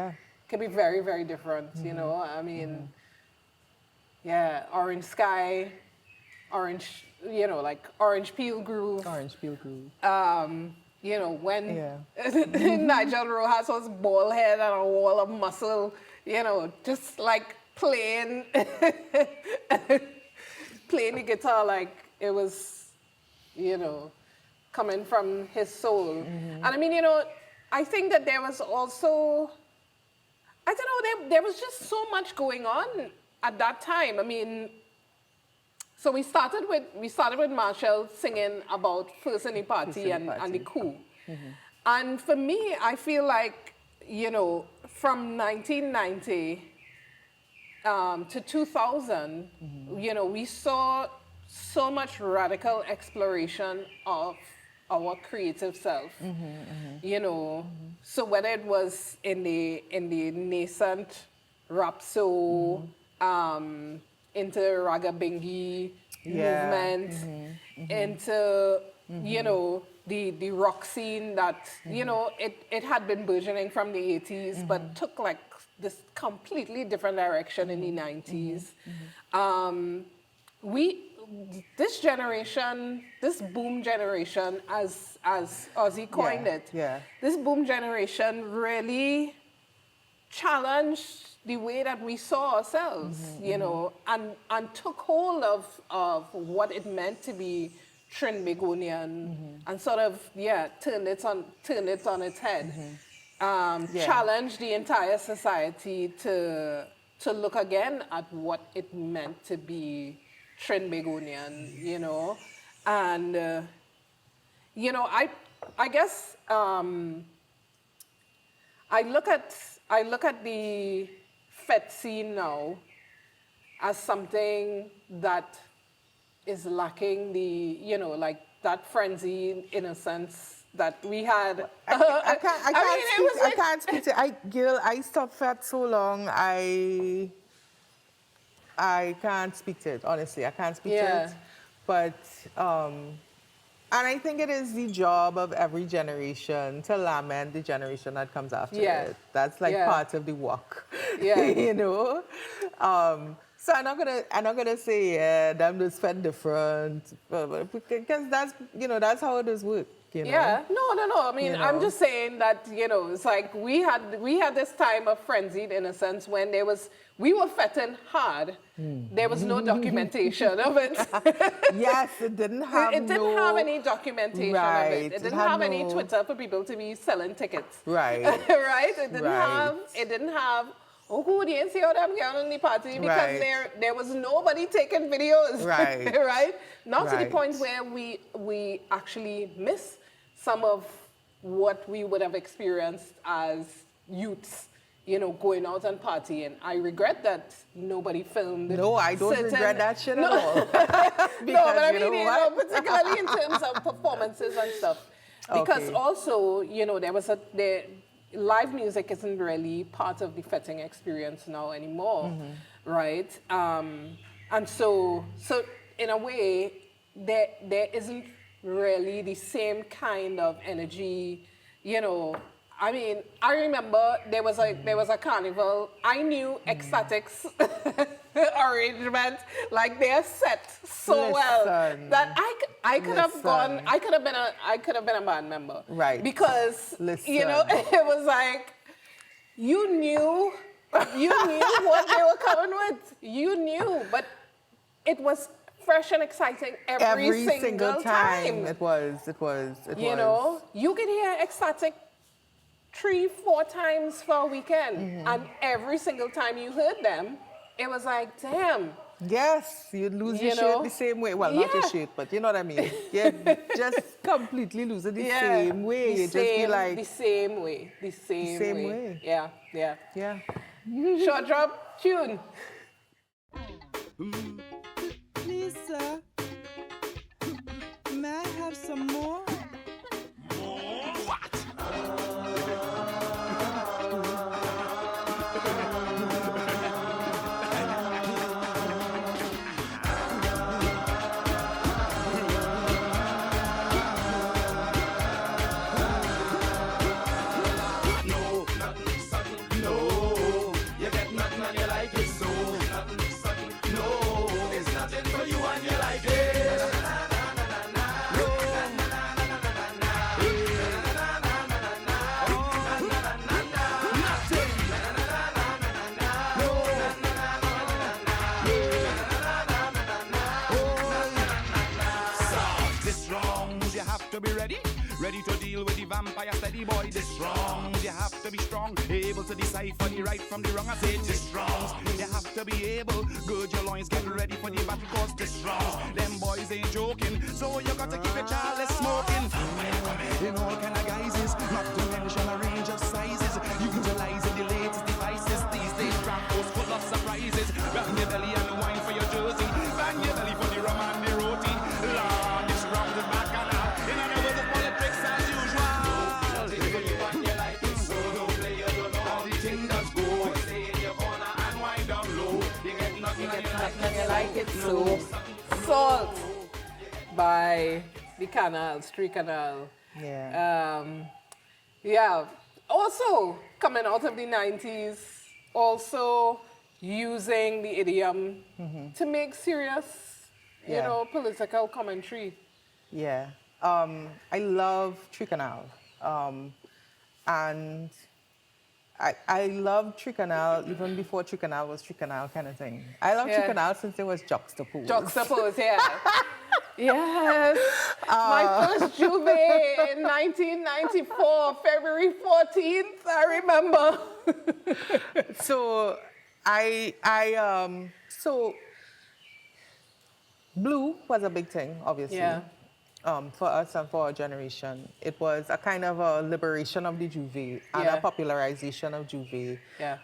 could be very, very different, you know. I mean, Orange Sky, Orange, you know, like Orange Peel Groove. Orange Peel Groove. You know, when Nigel Rojas was bald head and a wall of muscle, you know, just like playing the guitar like it was, you know, coming from his soul. And I mean, you know, I think that there was also I don't know, there was just so much going on at that time. I mean, so we started with Marshall singing about First in the Party and the coup. And for me, I feel like, from 1990 to 2000, we saw so much radical exploration of our creative self. So whether it was in the nascent rap soul, into ragabingi movement, into the rock scene that it had been burgeoning from the 80s, but took like this completely different direction in the 90s. This generation, this boom generation, as Ozzy coined it, this boom generation really challenged the way that we saw ourselves, and took hold of what it meant to be Trinbagonian, and sort of turned it on its head. Challenged the entire society to look again at what it meant to be Trinbagonian, and I guess I look at the Fet scene now as something that is lacking the like that frenzied innocence that we had. I can't speak to Gil, I stopped Fet so long, I can't speak to it, honestly. I can't speak to it. But, and I think it is the job of every generation to lament the generation that comes after it. That's like part of the work, So I'm not gonna say them just Fet different, because that's how it does work. Yeah, no. I mean, I'm just saying that it's like we had this time of frenzied innocence when we were fetting hard. There was no documentation of it. Yes, it didn't have. It didn't have any documentation of it. It didn't have any Twitter for people to be selling tickets. Right. Right. It didn't have. Oh, who didn't see how them girl in the party because there was nobody taking videos. Right. Right. Not to the point where we actually miss some of what we would have experienced as youths, going out and partying. I regret that nobody filmed. No, I don't regret that shit at all. No, but I mean, particularly in terms of performances and stuff. Because also, live music isn't really part of the fetting experience now anymore, right? And so in a way, there isn't really the same kind of energy, I mean, I remember there was a carnival. I knew Ecstatic's arrangement, like they're set so well that I could have gone. I could have been a band member, right? Because it was like you knew what they were coming with. You knew, but it was fresh and exciting every single time. It was. You could hear Ecstatic 3-4 times for a weekend, and every single time you heard them, it was like, damn. Yes, you'd lose your shirt the same way. Well, not your shirt, but you know what I mean. Yeah, just completely lose it the same way. You just be like the same way. The same way. Yeah. Short drop tune. Lisa, may I have some more? Ready to deal with the vampire steady boy. This strong, you have to be strong, able to decipher the right from the wrong. I say this wrongs. You have to be able, good your loins, get ready for the battle, cause this wrongs. Them boys ain't joking, so you got to keep your child smoking. In all kind of guises, not to mention a range of sizes, utilizing the latest devices. These days, Rambo's full of surprises. Bang your belly and wine for your jersey, bang your belly for the rum and the roti. Lord, this round is back and out. In other words, the politics as usual. You like it, so don't play, you don't know how the thing does go. Stay in your corner and wind down low. You get nothing and You like it so. Salt by the Canal, Street Canal. Yeah. Yeah. Also, coming out of the 90s, also using the idiom to make serious, you Yeah. know, political commentary. Yeah. I love Tricanal. And I love Tricanal even before Tricanal was Tricanal kind of thing. I love Yeah. Tricanal since it was juxtaposed. Juxtapose, yeah. Yes. My first Juve in 1994, February 14th, I remember. So so blue was a big thing, obviously. Yeah. For us and for our generation. It was a kind of a liberation of the Juve and Yeah. a popularization of Juve. Yeah.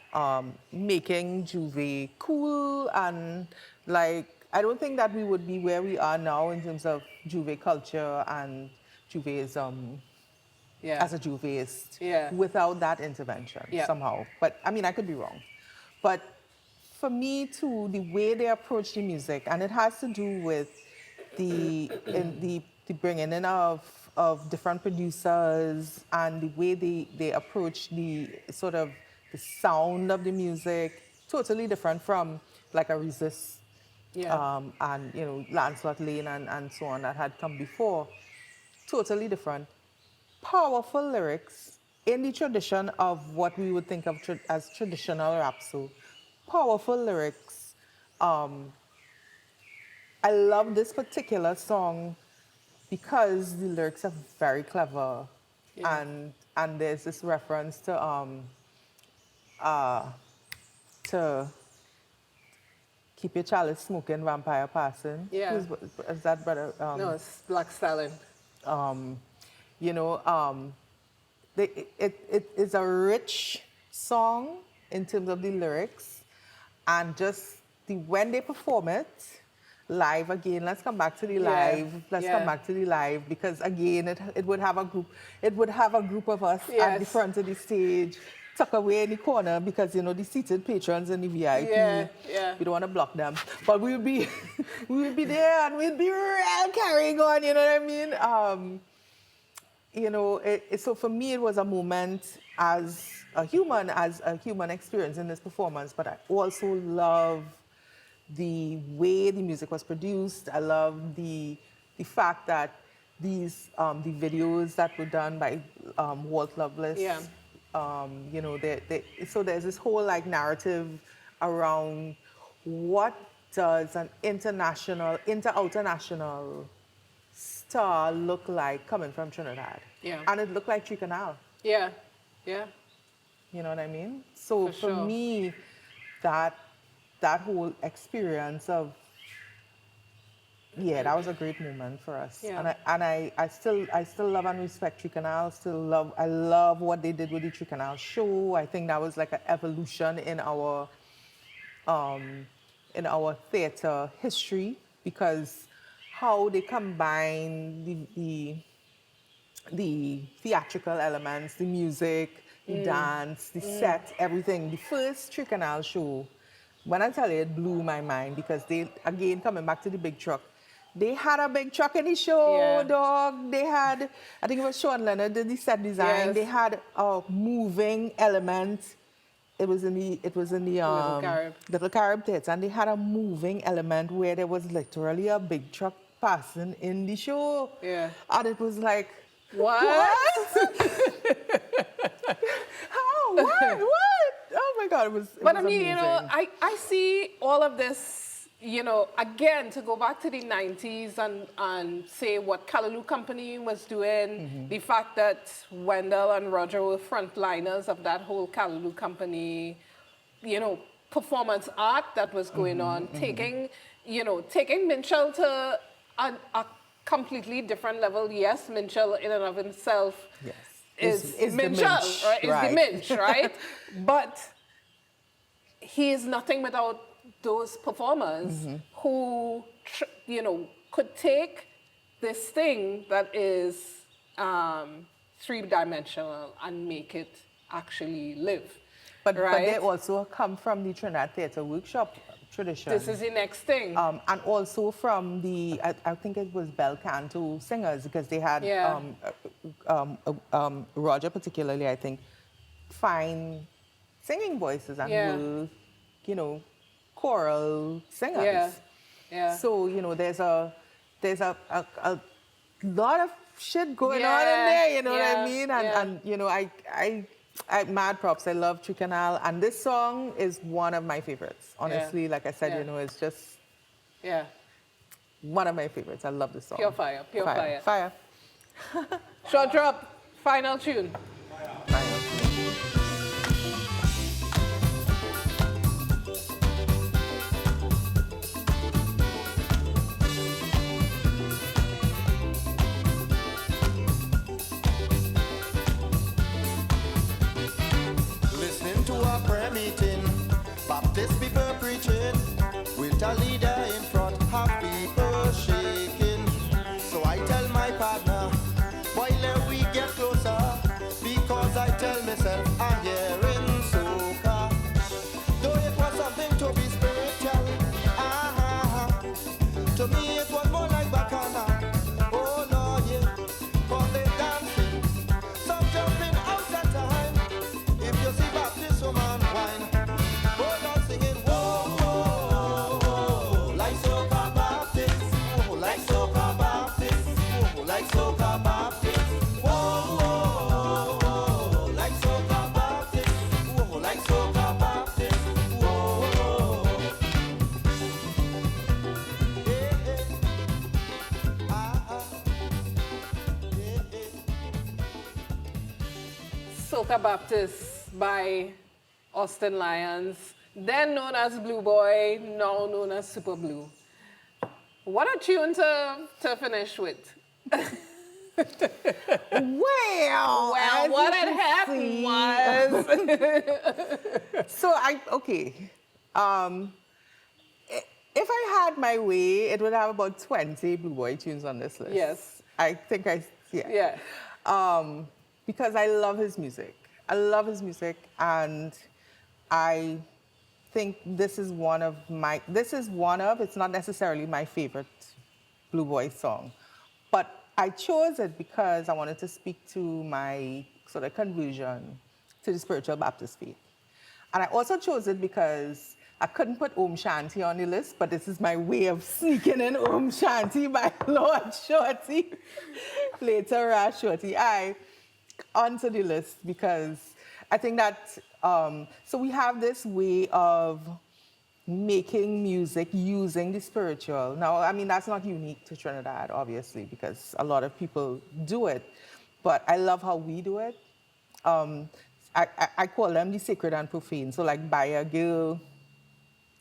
Making Juve cool and like, I don't think that we would be where we are now in terms of Juve culture and Juveism Yeah. as a Juveist Yeah. without that intervention Yeah. somehow. But I mean, I could be wrong. But for me too, the way they approach the music, and it has to do with the bringing in of different producers and the way they approach the sort of the sound of the music, totally different from like a Resist Yeah. and you know Lancelot Lane and so on that had come before. Totally different. Powerful lyrics in the tradition of what we would think of as traditional rap. So powerful lyrics. I love this particular song because the lyrics are very clever, Yeah. and there's this reference to keep your chalice smoking, vampire passing. Yeah. Is that brother? No, it's Black Stallion. You know, it is a rich song in terms of the lyrics, and just when they perform it live again. Let's come back to the Yeah, live. Let's yeah. come back to the live because again, it would have a group. It would have a group of us at the Yes. front of the stage, tucked away in the corner because you know the seated patrons and the VIP. Yeah, yeah. We don't want to block them, but we'll be there and we'll be real carrying on. You know what I mean? You know, so for me, it was a moment as a human experience in this performance. But I also love the way the music was produced. I love the fact that these the videos that were done by Walt Lovelace. Yeah. You know, so there's this whole like narrative around what does an inter-outer national star look like coming from Trinidad. Yeah. And it looked like Tricanal. Yeah, yeah. You know what I mean? So For for sure. me, that whole experience of that was a great moment for us. Yeah. And I still love and respect Tricanal. I love what they did with the Tricanal show. I think that was like an evolution in our theater history because how they combine the theatrical elements, the music, the dance, the set, everything. The first Tricanal show, when I tell you, it blew my mind because they, again, coming back to the big truck, they had a big truck in the show, Yeah. dog. They had, I think it was Sean Leonard did the set design. Yes. They had a moving element. It was in the Carib. Little Carib Theatre, and they had a moving element where there was literally a big truck passing in the show. Yeah. And it was like, What? How? What? Oh my God! It was. But I was mean, you know, amazing. I see all of this you know, again, to go back to the 90s and say what Callaloo Company was doing, the fact that Wendell and Roger were frontliners of that whole Callaloo Company, you know, performance art that was going on, taking Minchell to a completely different level. Yes, Minchell in and of himself is the Minchell, Minch, right? Is right. the Minch, right? But he is nothing without those performers who, you know, could take this thing that is three-dimensional and make it actually live. But right? they also come from the Trinidad Theatre Workshop tradition. This is the next thing. And also from the, I think it was bel canto singers, because they had, Roger particularly, I think, fine singing voices and were, you know, choral singers. Yeah, yeah. So, you know, there's a lot of shit going on in there, you know what I mean? And you know, I mad props. I love Tricanal, and this song is one of my favorites. Honestly, like I said, you know, it's just one of my favorites. I love this song. Pure fire, pure fire. Fire. Short drop, final tune. Fire. Baptist people preaching with a leader in front, half people shaking. So I tell my partner, boy, let we get closer, because I tell myself I'm hearing soca. Though it was something to be spiritual, to me it was more like Bacana. Oh Lord, yeah, cause they dancing, some jumping out at time. If you see Baptist woman wine, Soca Baptism, whoa, like Soca Baptism, whoa, like Soca Baptism, whoa. Soca Baptist by Austin Lyons, then known as Blue Boy, now known as Super Blue. What a tune to finish with. Well, what had happened was... So if I had my way, it would have about 20 Blue Boy tunes on this list. Yes. I think because I love his music. I love his music, and I think this is one of, it's not necessarily my favorite Blue Boy song, but I chose it because I wanted to speak to my sort of conversion to the spiritual Baptist faith. And I also chose it because I couldn't put Om Shanti on the list, but this is my way of sneaking in Om Shanti by Lord Shorty, later Ras Shorty I, onto the list, because I think that, so we have this way of making music using the spiritual. Now, I mean, that's not unique to Trinidad, obviously, because a lot of people do it, but I love how we do it. I call them the sacred and profane. So like Buy a Girl,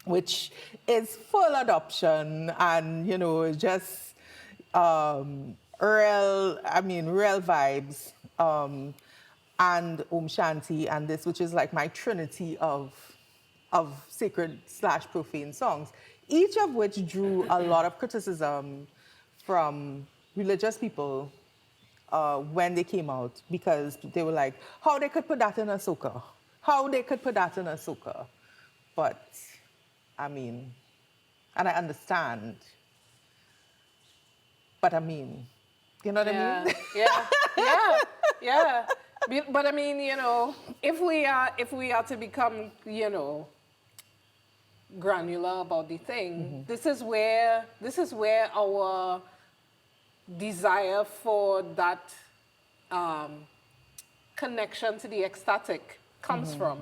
which is full adoption and, you know, just real vibes. And Om Shanti and this, which is like my trinity of sacred / profane songs, each of which drew a lot of criticism from religious people when they came out, because they were like, how they could put that in a soca? How they could put that in a soca? But, I mean, and I understand, but I mean, you know what I mean? Yeah. But I mean, you know, if we are to become, you know, granular about the thing, this is where our desire for that connection to the ecstatic comes from.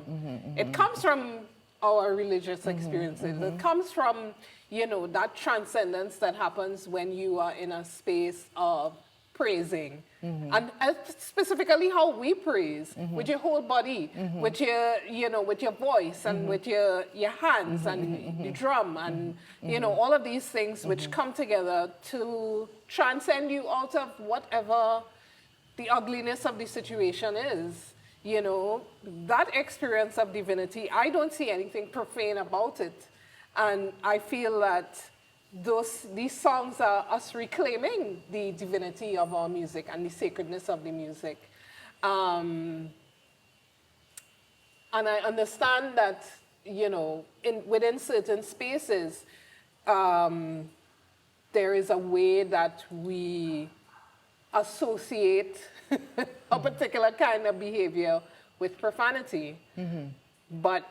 It comes from our religious experiences. It comes from, you know, that transcendence that happens when you are in a space of praising. And specifically how we praise, with your whole body, with your, you know, with your voice and with your hands and the drum and, you know, all of these things which come together to transcend you out of whatever the ugliness of the situation is. You know, that experience of divinity, I don't see anything profane about it. And I feel that these songs are us reclaiming the divinity of our music and the sacredness of the music. And I understand that, you know, within certain spaces, there is a way that we associate a particular kind of behavior with profanity. But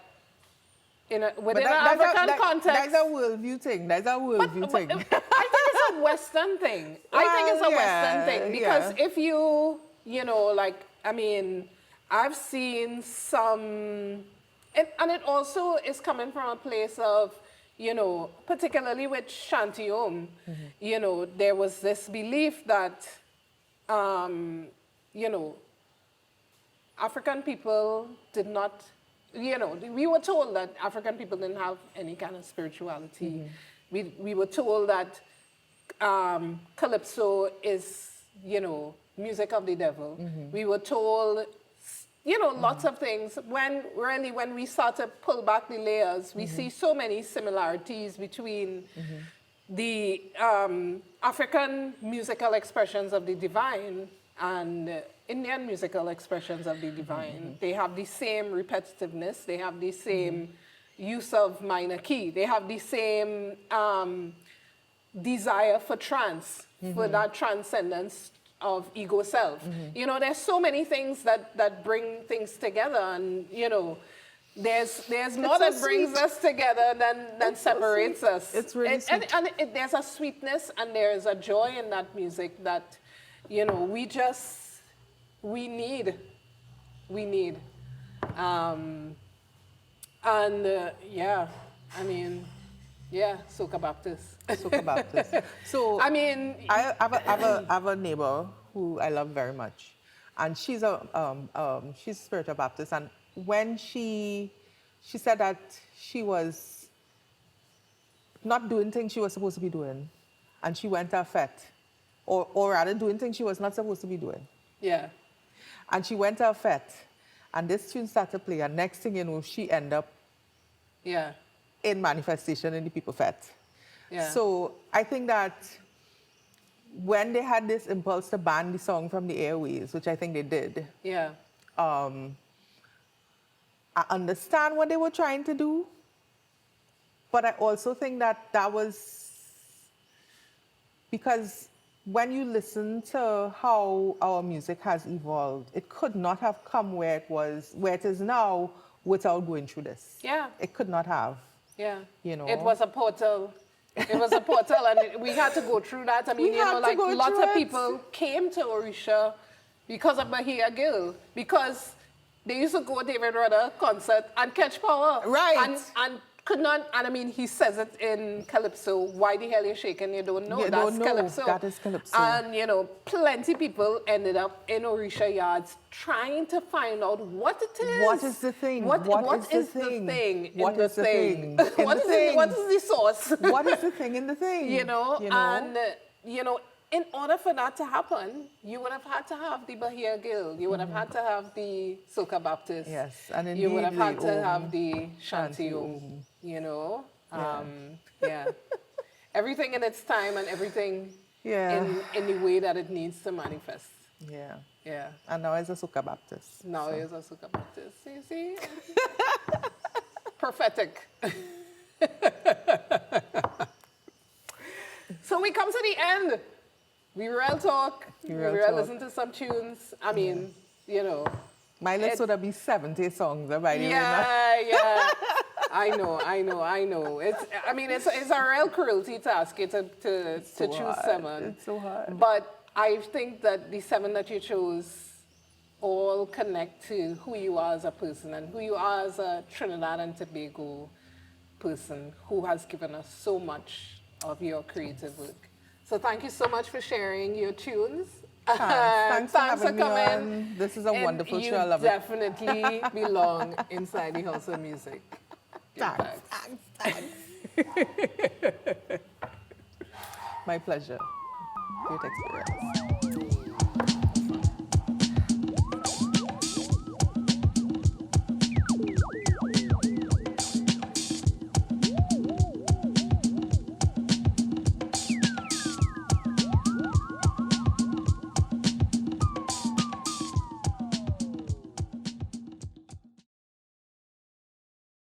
within an African context... That's a worldview thing. That's a worldview thing. I think it's a Western thing. I think it's a Western thing. Because if you know, like, I mean, I've seen some... And it also is coming from a place of, you know, particularly with Shantiom, you know, there was this belief that, you know, African people did not, you know, we were told that African people didn't have any kind of spirituality. We were told that calypso is, you know, music of the devil. We were told, you know, lots of things. When we start to pull back the layers, we see so many similarities between the African musical expressions of the divine and Indian musical expressions of the divine. They have the same repetitiveness, they have the same use of minor key, they have the same desire for trance, for that transcendence of ego self. You know, there's so many things that bring things together, and, you know, there's more that brings us together than separates us. It's really sweet. And there's a sweetness and there's a joy in that music that, you know, we need. Yeah, I mean, yeah, Soca Baptist. Soca Baptist. So I mean, I have a neighbor who I love very much, and she's she's spiritual Baptist. And when she said that she was not doing things she was supposed to be doing, and she went to a fete, or rather doing things she was not supposed to be doing. Yeah. And she went to a fete, and this tune started to play, and next thing you know, she ended up in manifestation in the people fete. Yeah. So I think that when they had this impulse to ban the song from the airways, which I think they did, I understand what they were trying to do, but I also think that was because when you listen to how our music has evolved, it could not have come where it is now without going through this. Yeah. It could not have. Yeah. You know. It was a portal. It was a portal, and we had to go through that. I mean, you know, like lots of people came to Orisha because of Bahia Gill, because they used to go to David Rudder concert and catch power. Right. And could not, and I mean, he says it in Calypso, why the hell you're shaking, you don't know, that's Calypso. That is Calypso. And, you know, plenty people ended up in Orisha yards trying to find out what it is. What is the thing? What is the thing? What is the thing? What is the source? What is the thing in the thing? You know, and, you know, in order for that to happen, you would have had to have the Bahia Gill. You would have had to have the Soca Baptist. Yes, and indeed you would have had to have the Shanti Shanti. You know, yeah. Everything in its time and everything in the way that it needs to manifest. Yeah. Yeah. And now it's a Soca Baptist. Now it's a Soca Baptist. You see? Prophetic. So we come to the end. We real talk. We real listen to some tunes. I mean, you know. My list would have been 70 songs by the way. Yeah. I know. It's a real cruelty to ask you to choose 7. It's so hard. But I think that the 7 that you chose all connect to who you are as a person and who you are as a Trinidad and Tobago person who has given us so much of your creative work. So thank you so much for sharing your tunes. Thanks for having me coming. on. This is a And wonderful you show. I love it. definitely belong inside the House of Music. Thanks. My pleasure. Great experience.